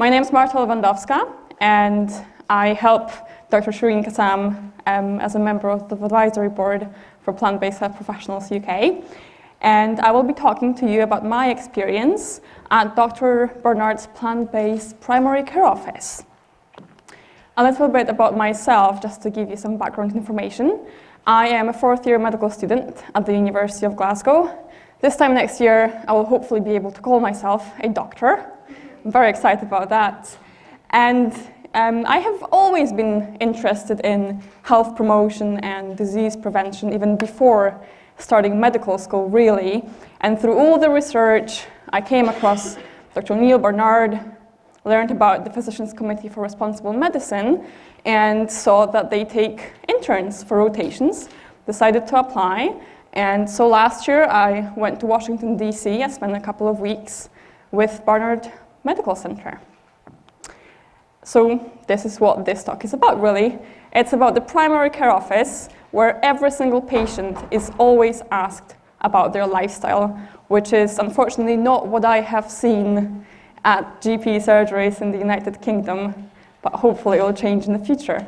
My name is Marta Lewandowska, and I help Dr. Shireen Kassam as a member of the advisory board for Plant-Based Health Professionals UK. And I will be talking to you about my experience at Dr. Barnard's plant-based primary care office. A little bit about myself, just to give you some background information. I am a fourth-year medical student at the University of Glasgow. This time next year, I will hopefully be able to call myself a doctor. I'm very excited about that. And I have always been interested in health promotion and disease prevention, even before starting medical school, really. And through all the research, I came across Dr. Neal Barnard, learned about the Physicians Committee for Responsible Medicine, and saw that they take interns for rotations, decided to apply. And so last year, I went to Washington, DC. I spent a couple of weeks with Barnard Medical Center. So this is what this talk is about, really. It's about the primary care office, where every single patient is always asked about their lifestyle, which is unfortunately not what I have seen at GP surgeries in the United Kingdom, but hopefully it will change in the future.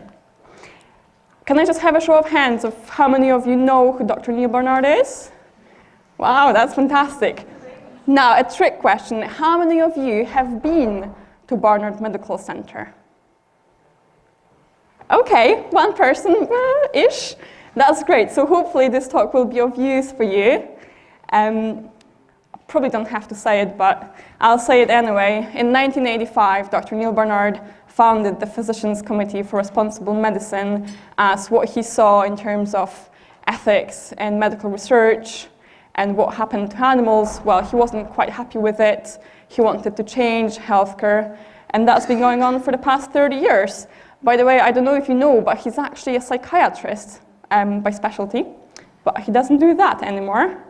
Can I just have a show of hands of how many of you know who Dr. Neal Barnard is? Wow, that's fantastic. Now, a trick question. How many of you have been to Barnard Medical Center? Okay, one person-ish. That's great. So hopefully this talk will be of use for you. Probably don't have to say it, but I'll say it anyway. In 1985, Dr. Neal Barnard founded the Physicians Committee for Responsible Medicine as what he saw in terms of ethics and medical research and what happened to animals. Well, he wasn't quite happy with it. He wanted to change healthcare, and that's been going on for the past 30 years. By the way, I don't know if you know, but he's actually a psychiatrist by specialty, but he doesn't do that anymore.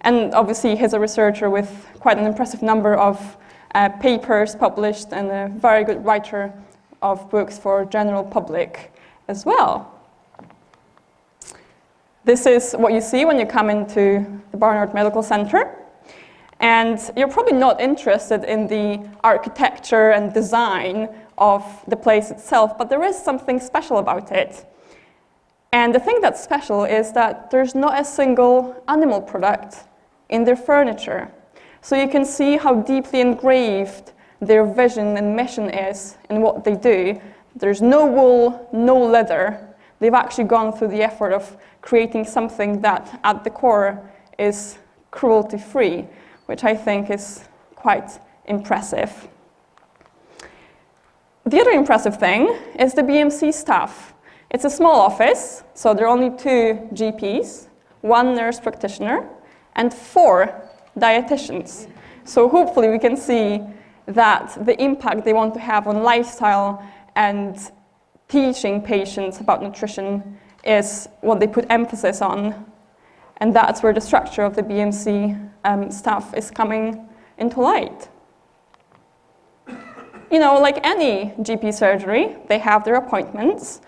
And obviously, he's a researcher with quite an impressive number of papers published and a very good writer of books for general public as well. This is what you see when you come into the Barnard Medical Center. And you're probably not interested in the architecture and design of the place itself, but there is something special about it. And the thing that's special is that there's not a single animal product in their furniture. So you can see how deeply engraved their vision and mission is in what they do. There's no wool, no leather. They've actually gone through the effort of creating something that, at the core, is cruelty-free, which I think is quite impressive. The other impressive thing is the BMC staff. It's a small office, so there are only 2 GPs, 1 nurse practitioner, and 4 dietitians. So hopefully we can see that the impact they want to have on lifestyle and teaching patients about nutrition is what they put emphasis on. And that's where the structure of the BMC staff is coming into light. You know, like any GP surgery, they have their appointments.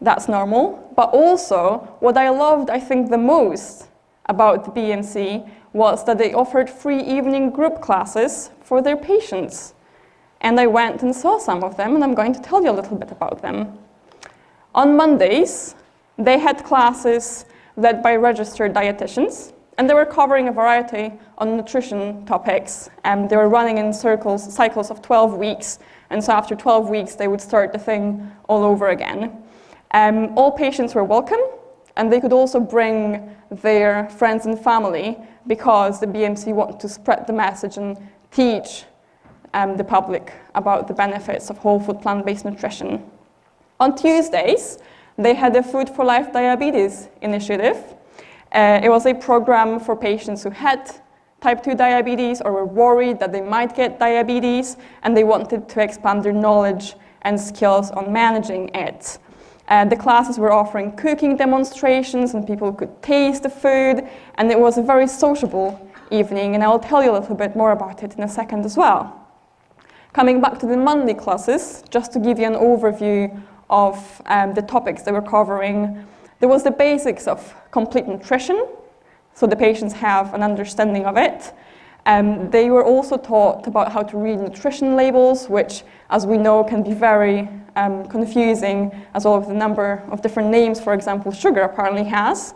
That's normal. But also, what I loved, I think, the most about the BMC was that they offered free evening group classes for their patients. And I went and saw some of them, and I'm going to tell you a little bit about them. On Mondays, they had classes led by registered dietitians, and they were covering a variety on nutrition topics. They were running in cycles of 12 weeks, and so after 12 weeks, they would start the thing all over again. All patients were welcome, and they could also bring their friends and family, because the BMC wanted to spread the message and teach the public about the benefits of whole food plant-based nutrition. On Tuesdays, they had a Food for Life Diabetes initiative. It was a program for patients who had type 2 diabetes or were worried that they might get diabetes, and they wanted to expand their knowledge and skills on managing it. The classes were offering cooking demonstrations, and people could taste the food, and it was a very sociable evening, and I will tell you a little bit more about it in a second as well. Coming back to the Monday classes, just to give you an overview of the topics they were covering, there was the basics of complete nutrition, so the patients have an understanding of it. They were also taught about how to read nutrition labels, which, as we know, can be very confusing, as well as the number of different names, for example, sugar apparently has,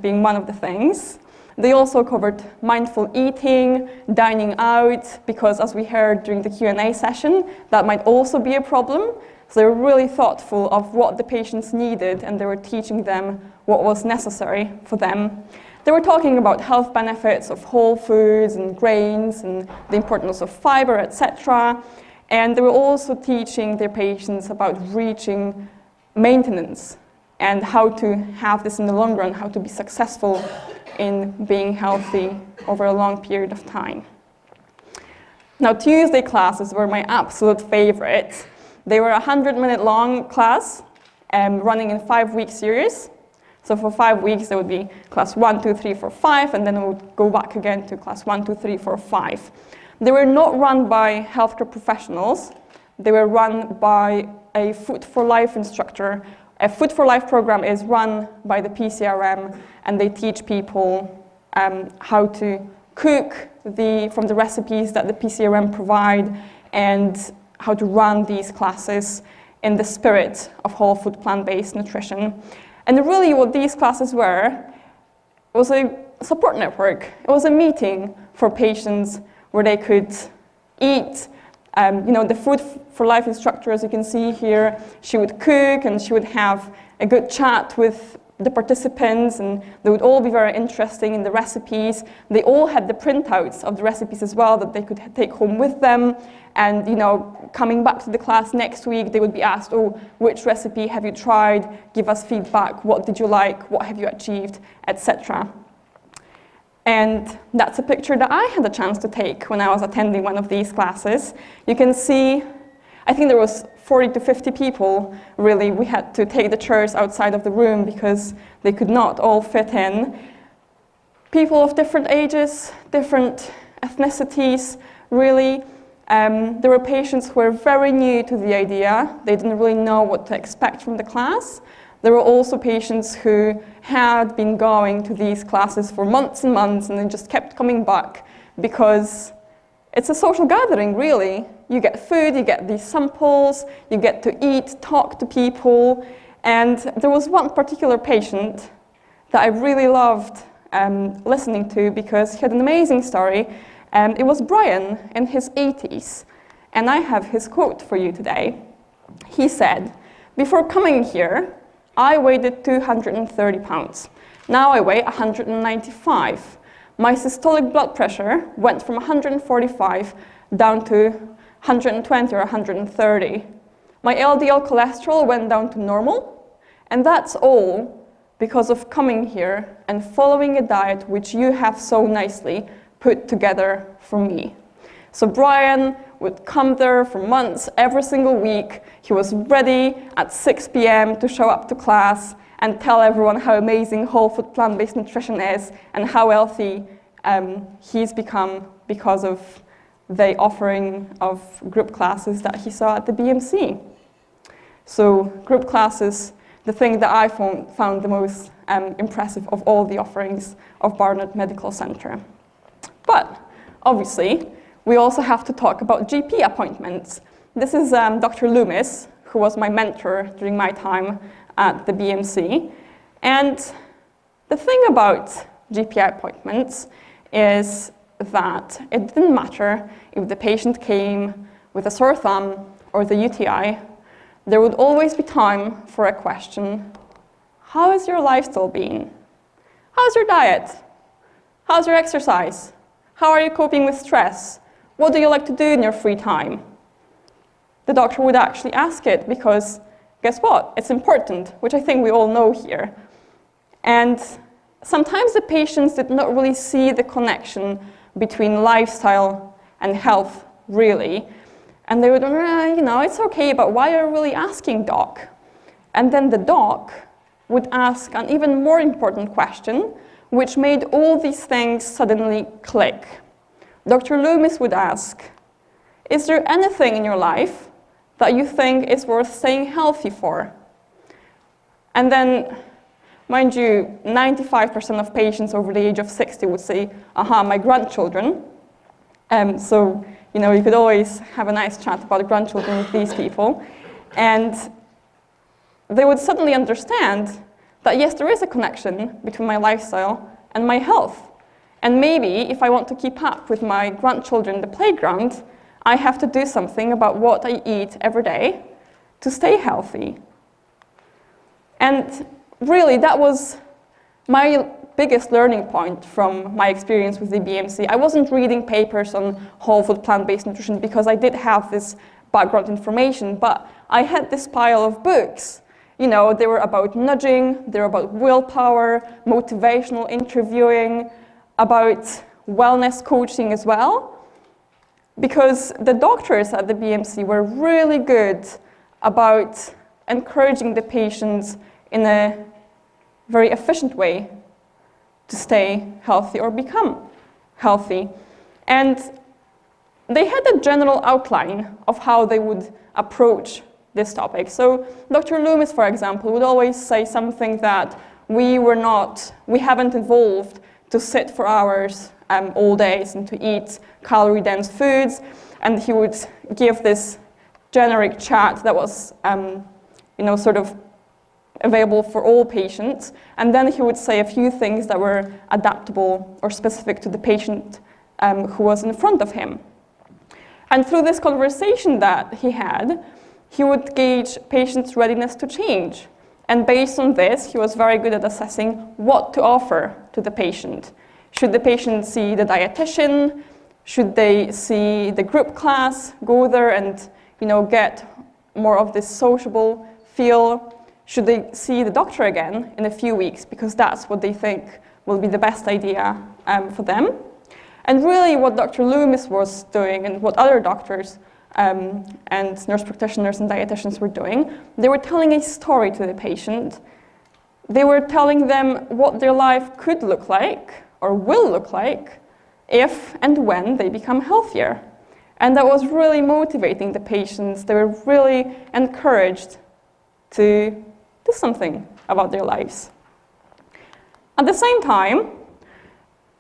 being one of the things. They also covered mindful eating, dining out, because as we heard during the Q&A session, that might also be a problem. So they were really thoughtful of what the patients needed, and they were teaching them what was necessary for them. They were talking about health benefits of whole foods and grains and the importance of fiber, etc. And they were also teaching their patients about reaching maintenance and how to have this in the long run, how to be successful in being healthy over a long period of time. Now, Tuesday classes were my absolute favorite. They were a 100-minute long class, running in 5-week series. So for 5 weeks, there would be class 1, 2, 3, 4, 5, and then it would go back again to class 1, 2, 3, 4, 5. They were not run by healthcare professionals. They were run by a Food for Life instructor. A Food for Life program is run by the PCRM, and they teach people how to cook from the recipes that the PCRM provide, and how to run these classes in the spirit of whole food plant-based nutrition. And really what these classes were was a support network. It was a meeting for patients where they could eat. The Food for Life instructor, as you can see here, she would cook and she would have a good chat with the participants, and they would all be very interested in the recipes. They all had the printouts of the recipes as well that they could take home with them. And coming back to the class next week, they would be asked, oh, which recipe have you tried? Give us feedback. What did you like? What have you achieved? Etc. And that's a picture that I had a chance to take when I was attending one of these classes. You can see, I think there was 40 to 50 people, really. We had to take the chairs outside of the room because they could not all fit in. People of different ages, different ethnicities, really. There were patients who were very new to the idea. They didn't really know what to expect from the class. There were also patients who had been going to these classes for months and months and then just kept coming back because it's a social gathering, really. You get food, you get these samples, you get to eat, talk to people. And there was one particular patient that I really loved listening to because he had an amazing story. It was Brian in his 80s. And I have his quote for you today. He said, "Before coming here, I weighed 230 pounds. Now I weigh 195. My systolic blood pressure went from 145 down to 120 or 130. My LDL cholesterol went down to normal, and that's all because of coming here and following a diet which you have so nicely put together for me." So Brian would come there for months, every single week. He was ready at 6 p.m. to show up to class and tell everyone how amazing whole food plant-based nutrition is and how healthy he's become because of the offering of group classes that he saw at the BMC. So group classes, the thing that I found the most impressive of all the offerings of Barnard Medical Center. But obviously, we also have to talk about GP appointments. This is Dr. Loomis, who was my mentor during my time at the BMC. And the thing about GP appointments is that it didn't matter if the patient came with a sore thumb or the UTI, there would always be time for a question. How has your lifestyle been? How's your diet? How's your exercise? How are you coping with stress? What do you like to do in your free time? The doctor would actually ask it because, guess what? It's important, which I think we all know here. And sometimes the patients did not really see the connection between lifestyle and health, really. And they would, it's okay, but why are you really asking, doc? And then the doc would ask an even more important question, which made all these things suddenly click. Dr. Loomis would ask, is there anything in your life that you think is worth staying healthy for? And then Mind you, 95% of patients over the age of 60 would say, aha, my grandchildren. So, you could always have a nice chat about grandchildren with these people. And they would suddenly understand that, yes, there is a connection between my lifestyle and my health. And maybe if I want to keep up with my grandchildren in the playground, I have to do something about what I eat every day to stay healthy. And really, that was my biggest learning point from my experience with the BMC. I wasn't reading papers on whole food plant-based nutrition because I did have this background information, but I had this pile of books. They were about nudging, they were about willpower, motivational interviewing, about wellness coaching as well, because the doctors at the BMC were really good about encouraging the patients in a very efficient way to stay healthy or become healthy. And they had a general outline of how they would approach this topic. So Dr. Loomis, for example, would always say something that we haven't evolved to sit for hours all days and to eat calorie-dense foods. And he would give this generic chart that was, sort of available for all patients. And then he would say a few things that were adaptable or specific to the patient who was in front of him. And through this conversation that he had, he would gauge patients' readiness to change. And based on this, he was very good at assessing what to offer to the patient. Should the patient see the dietitian? Should they see the group class, go there and get more of this sociable feel? Should they see the doctor again in a few weeks, because that's what they think will be the best idea for them? And really what Dr. Loomis was doing and what other doctors and nurse practitioners and dietitians were doing, they were telling a story to the patient. They were telling them what their life could look like or will look like if and when they become healthier. And that was really motivating the patients. They were really encouraged to do something about their lives. At the same time,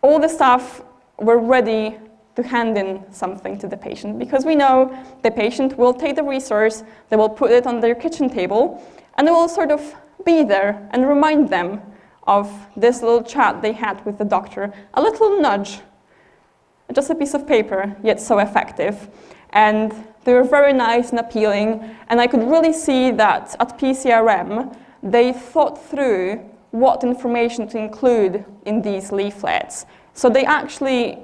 all the staff were ready to hand in something to the patient, because we know the patient will take the resource, they will put it on their kitchen table, and they will sort of be there and remind them of this little chat they had with the doctor, a little nudge, just a piece of paper, yet so effective. And they were very nice and appealing, and I could really see that at PCRM, they thought through what information to include in these leaflets. So they actually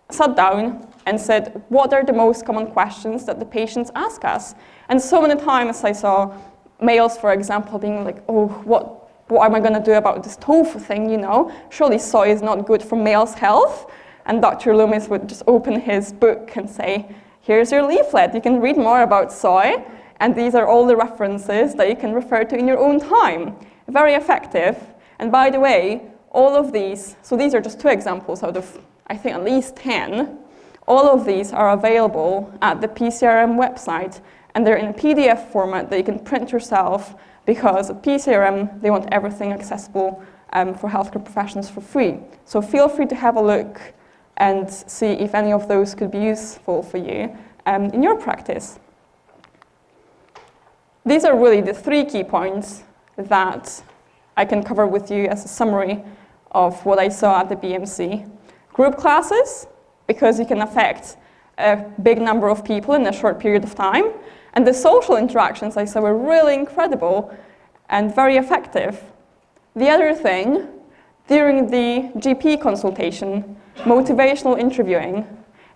sat down and said, what are the most common questions that the patients ask us? And so many times I saw males, for example, being like, oh, what am I going to do about this tofu thing, Surely soy is not good for males' health. And Dr. Loomis would just open his book and say, here's your leaflet. You can read more about soy. And these are all the references that you can refer to in your own time. Very effective. And by the way, all of these, so these are just 2 examples out of, I think, at least 10. All of these are available at the PCRM website, and they're in a PDF format that you can print yourself, because at PCRM, they want everything accessible for healthcare professionals for free. So feel free to have a look and see if any of those could be useful for you in your practice. These are really the 3 key points that I can cover with you as a summary of what I saw at the BMC. Group classes, because you can affect a big number of people in a short period of time. And the social interactions I saw were really incredible and very effective. The other thing, during the GP consultation, motivational interviewing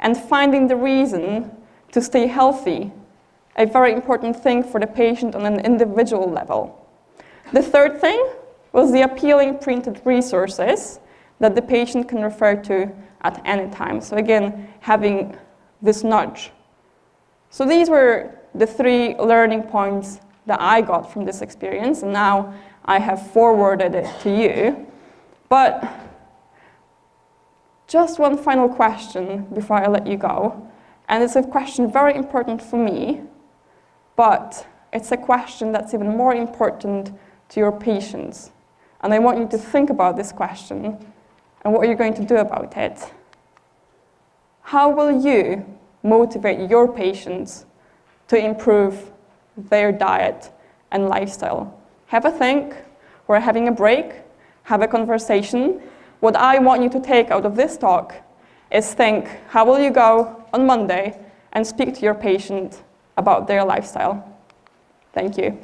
and finding the reason to stay healthy, a very important thing for the patient on an individual level. The third thing was the appealing printed resources that the patient can refer to at any time. So again, having this nudge. So these were the 3 learning points that I got from this experience, and now I have forwarded it to you. But just one final question before I let you go, and it's a question very important for me, but it's a question that's even more important to your patients. And I want you to think about this question and what you're going to do about it. How will you motivate your patients to improve their diet and lifestyle? Have a think. We're having a break. Have a conversation. What I want you to take out of this talk is think, how will you go on Monday and speak to your patient about their lifestyle? Thank you.